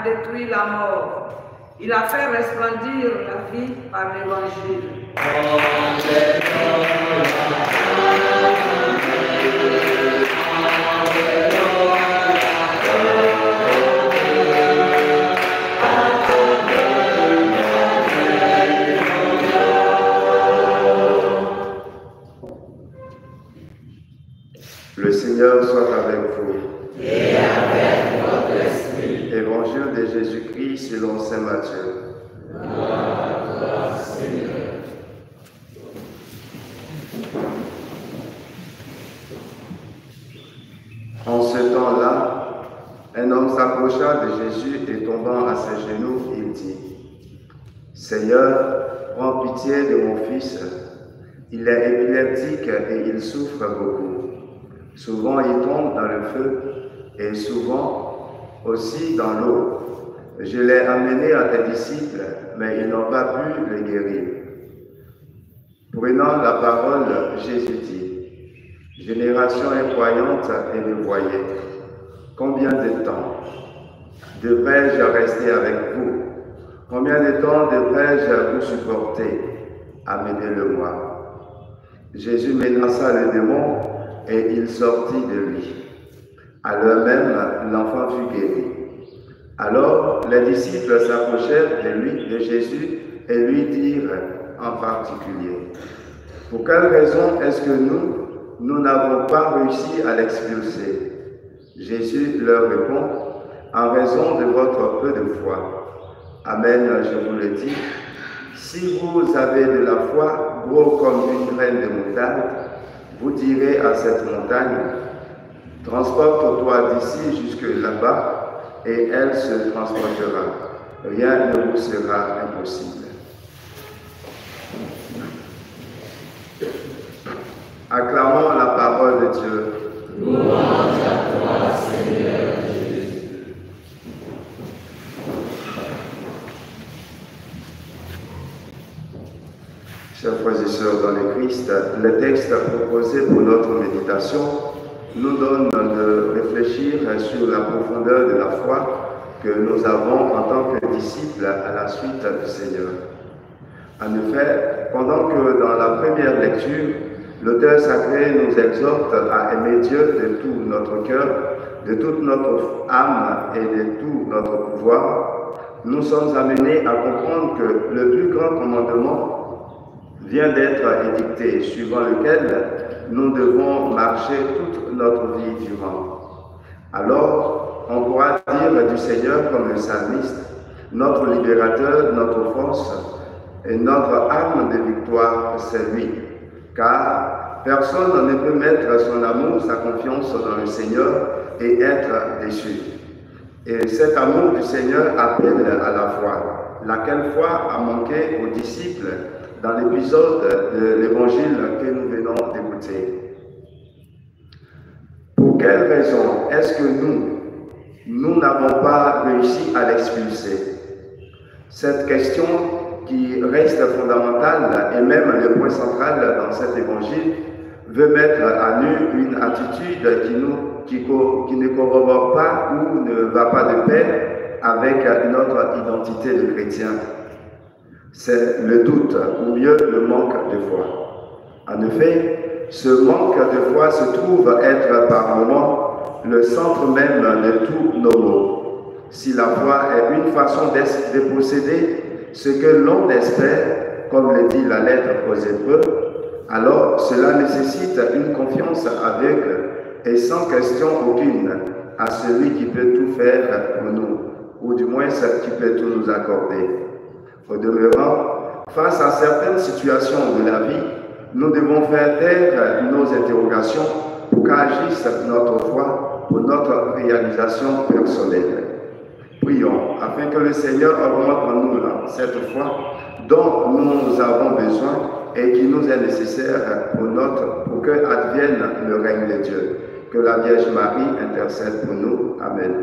détruit la mort. Il a fait resplendir la vie par l'Évangile. Le Seigneur soit avec vous. Et avec votre esprit. Évangile de Jésus-Christ selon saint Matthieu. Gloire à toi, Seigneur. En ce temps-là, un homme s'approcha de Jésus et tombant à ses genoux, il dit: Seigneur, prends pitié de mon fils. Il est épileptique et il souffre beaucoup. Souvent il tombe dans le feu et souvent aussi dans l'eau. Je l'ai amené à tes disciples, mais ils n'ont pas pu le guérir. Prenant la parole, Jésus dit: Génération incroyante et dévoyée, combien de temps devrais-je rester avec vous? Combien de temps devrais-je vous supporter? Amenez-le-moi. Jésus menaça le démon et il sortit de lui. À l'heure même, l'enfant fut guéri. Alors les disciples s'approchèrent de Jésus et lui dirent en particulier: Pour quelle raison est-ce que nous n'avons pas réussi à l'expulser? Jésus leur répond: En raison de votre peu de foi. Amen, je vous le dis, si vous avez de la foi gros comme une graine de moutarde, vous direz à cette montagne: Transporte-toi d'ici jusque là-bas, et elle se transportera. Rien ne vous sera impossible. Acclamons la parole de Dieu. Louange à toi, Seigneur Jésus. Chers frères et sœurs dans le Christ, le texte proposé pour notre méditation nous donne de réfléchir sur la profondeur de la foi que nous avons en tant que disciples à la suite du Seigneur. En effet, pendant que dans la première lecture, l'auteur sacré nous exhorte à aimer Dieu de tout notre cœur, de toute notre âme et de tout notre pouvoir, nous sommes amenés à comprendre que le plus grand commandement vient d'être édicté, suivant lequel nous devons marcher toute notre vie durant. Alors, on pourra dire du Seigneur comme le psalmiste: notre libérateur, notre force et notre arme de victoire, c'est lui. Car personne ne peut mettre son amour, sa confiance dans le Seigneur et être déçu. Et cet amour du Seigneur appelle à la foi, laquelle foi a manqué aux disciples dans l'épisode de l'Évangile que nous venons d'écouter. Pour quelle raison est-ce que nous n'avons pas réussi à l'expulser? Cette question qui reste fondamentale et même le point central dans cet évangile veut mettre à nu une attitude qui ne corrobore pas ou ne va pas de pair avec notre identité de chrétien. C'est le doute, ou mieux le manque de foi. En effet, ce manque de foi se trouve être par moments le centre même de tous nos maux. Si la foi est une façon de posséder ce que l'on espère, comme le dit la lettre aux Hébreux, alors cela nécessite une confiance aveugle et sans question aucune à celui qui peut tout faire pour nous, ou du moins qui peut tout nous accorder. Au demeurant, face à certaines situations de la vie, nous devons faire taire nos interrogations pour qu'agisse notre foi pour notre réalisation personnelle. Prions afin que le Seigneur augmente en nous cette foi dont nous avons besoin et qui nous est nécessaire pour que advienne le règne de Dieu. Que la Vierge Marie intercède pour nous. Amen.